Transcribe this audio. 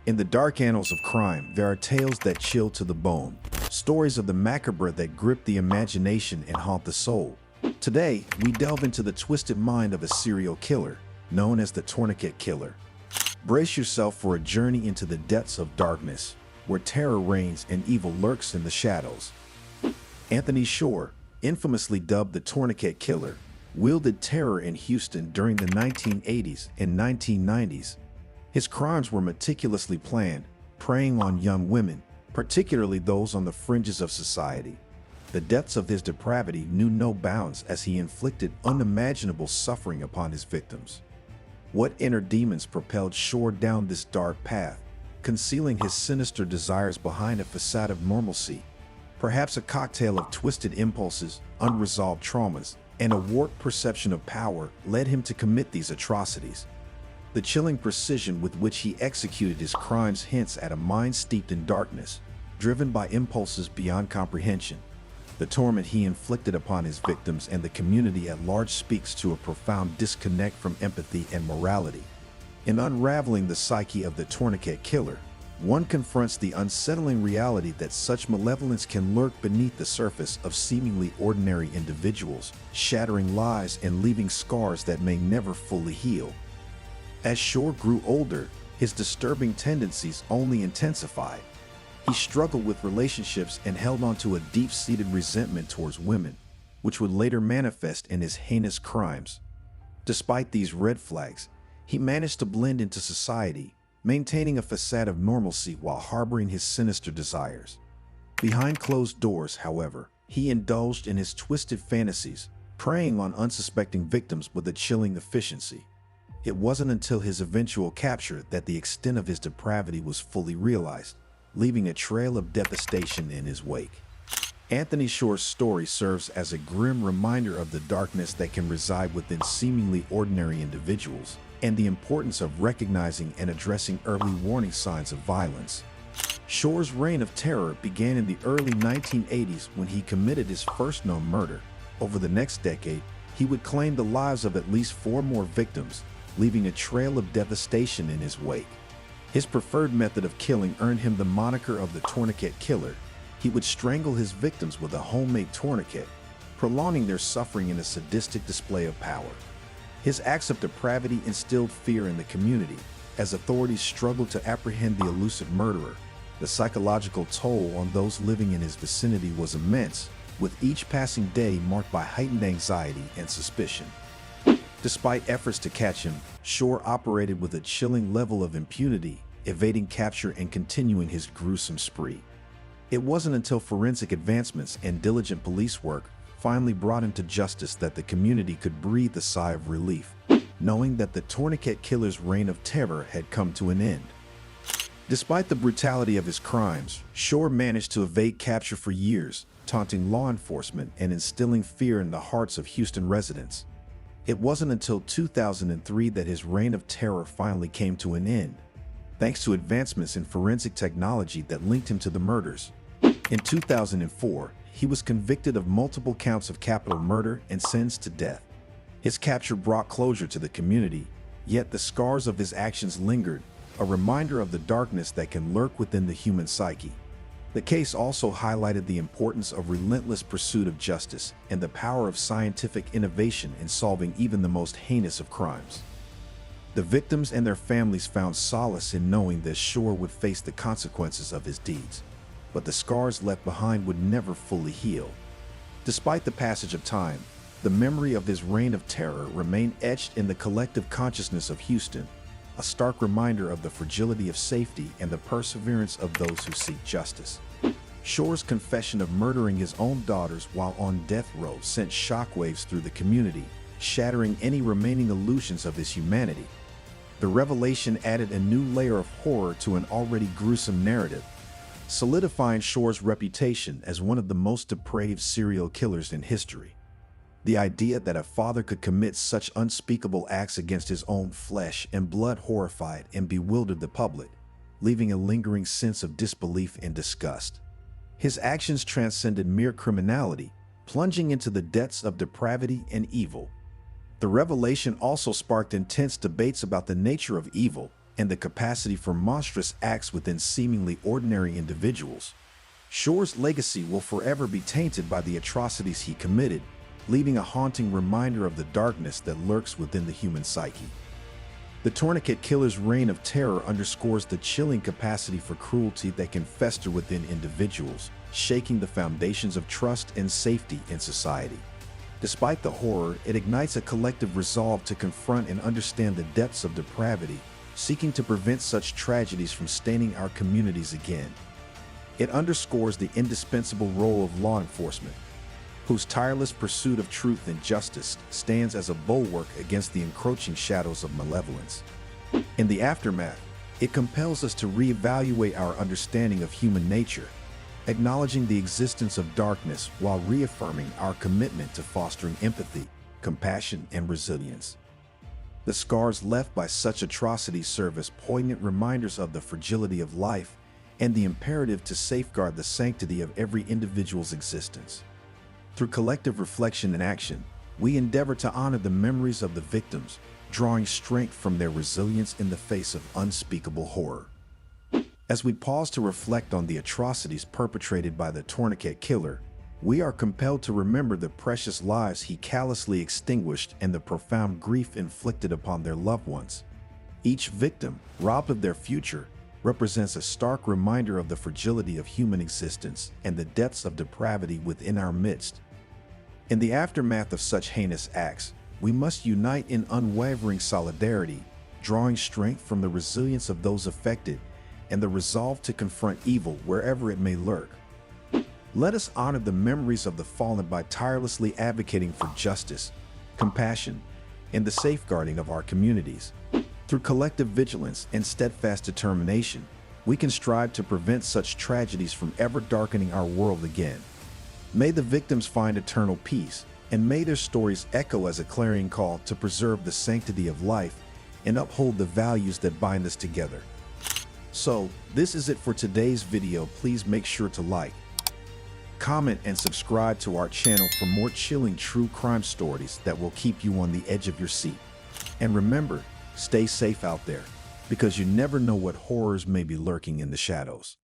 In the dark annals of crime, there are tales that chill to the bone, stories of the macabre that grip the imagination and haunt the soul. Today, we delve into the twisted mind of a serial killer, known as the Tourniquet Killer. Brace yourself for a journey into the depths of darkness, where terror reigns and evil lurks in the shadows. Anthony Shore, infamously dubbed the Tourniquet Killer, wielded terror in Houston during the 1980s and 1990s. His crimes were meticulously planned, preying on young women, particularly those on the fringes of society. The depths of his depravity knew no bounds as he inflicted unimaginable suffering upon his victims. What inner demons propelled Shore down this dark path, concealing his sinister desires behind a facade of normalcy? Perhaps a cocktail of twisted impulses, unresolved traumas, and a warped perception of power led him to commit these atrocities. The chilling precision with which he executed his crimes hints at a mind steeped in darkness, driven by impulses beyond comprehension. The torment he inflicted upon his victims and the community at large speaks to a profound disconnect from empathy and morality. In unraveling the psyche of the Tourniquet Killer, one confronts the unsettling reality that such malevolence can lurk beneath the surface of seemingly ordinary individuals, shattering lives and leaving scars that may never fully heal. As Shore grew older, his disturbing tendencies only intensified. He struggled with relationships and held on to a deep-seated resentment towards women, which would later manifest in his heinous crimes. Despite these red flags, he managed to blend into society, maintaining a facade of normalcy while harboring his sinister desires. Behind closed doors, however, he indulged in his twisted fantasies, preying on unsuspecting victims with a chilling efficiency. It wasn't until his eventual capture that the extent of his depravity was fully realized, leaving a trail of devastation in his wake. Anthony Shore's story serves as a grim reminder of the darkness that can reside within seemingly ordinary individuals, and the importance of recognizing and addressing early warning signs of violence. Shore's reign of terror began in the early 1980s when he committed his first known murder. Over the next decade, he would claim the lives of at least 4 more victims, leaving a trail of devastation in his wake. His preferred method of killing earned him the moniker of the Tourniquet Killer. He would strangle his victims with a homemade tourniquet, prolonging their suffering in a sadistic display of power. His acts of depravity instilled fear in the community. As authorities struggled to apprehend the elusive murderer, the psychological toll on those living in his vicinity was immense, with each passing day marked by heightened anxiety and suspicion. Despite efforts to catch him, Shore operated with a chilling level of impunity, evading capture and continuing his gruesome spree. It wasn't until forensic advancements and diligent police work finally brought him to justice that the community could breathe a sigh of relief, knowing that the Tourniquet Killer's reign of terror had come to an end. Despite the brutality of his crimes, Shore managed to evade capture for years, taunting law enforcement and instilling fear in the hearts of Houston residents. It wasn't until 2003 that his reign of terror finally came to an end, thanks to advancements in forensic technology that linked him to the murders. In 2004, he was convicted of multiple counts of capital murder and sentenced to death. His capture brought closure to the community, yet the scars of his actions lingered, a reminder of the darkness that can lurk within the human psyche. The case also highlighted the importance of relentless pursuit of justice and the power of scientific innovation in solving even the most heinous of crimes. The victims and their families found solace in knowing that Shore would face the consequences of his deeds, but the scars left behind would never fully heal. Despite the passage of time, the memory of his reign of terror remained etched in the collective consciousness of Houston, a stark reminder of the fragility of safety and the perseverance of those who seek justice. Shore's confession of murdering his own daughters while on death row sent shockwaves through the community, shattering any remaining illusions of his humanity. The revelation added a new layer of horror to an already gruesome narrative, solidifying Shore's reputation as one of the most depraved serial killers in history. The idea that a father could commit such unspeakable acts against his own flesh and blood horrified and bewildered the public, leaving a lingering sense of disbelief and disgust. His actions transcended mere criminality, plunging into the depths of depravity and evil. The revelation also sparked intense debates about the nature of evil, and the capacity for monstrous acts within seemingly ordinary individuals. Shore's legacy will forever be tainted by the atrocities he committed, leaving a haunting reminder of the darkness that lurks within the human psyche. The Tourniquet Killer's reign of terror underscores the chilling capacity for cruelty that can fester within individuals, shaking the foundations of trust and safety in society. Despite the horror, it ignites a collective resolve to confront and understand the depths of depravity, seeking to prevent such tragedies from staining our communities again. It underscores the indispensable role of law enforcement, whose tireless pursuit of truth and justice stands as a bulwark against the encroaching shadows of malevolence. In the aftermath, it compels us to reevaluate our understanding of human nature, acknowledging the existence of darkness while reaffirming our commitment to fostering empathy, compassion, and resilience. The scars left by such atrocities serve as poignant reminders of the fragility of life and the imperative to safeguard the sanctity of every individual's existence. Through collective reflection and action, we endeavor to honor the memories of the victims, drawing strength from their resilience in the face of unspeakable horror. As we pause to reflect on the atrocities perpetrated by the Tourniquet Killer, we are compelled to remember the precious lives he callously extinguished and the profound grief inflicted upon their loved ones. Each victim, robbed of their future, represents a stark reminder of the fragility of human existence and the depths of depravity within our midst. In the aftermath of such heinous acts, we must unite in unwavering solidarity, drawing strength from the resilience of those affected and the resolve to confront evil wherever it may lurk. Let us honor the memories of the fallen by tirelessly advocating for justice, compassion, and the safeguarding of our communities. Through collective vigilance and steadfast determination, we can strive to prevent such tragedies from ever darkening our world again. May the victims find eternal peace, and may their stories echo as a clarion call to preserve the sanctity of life and uphold the values that bind us together. So, this is it for today's video. Please make sure to like, comment, and subscribe to our channel for more chilling true crime stories that will keep you on the edge of your seat. And remember, stay safe out there, because you never know what horrors may be lurking in the shadows.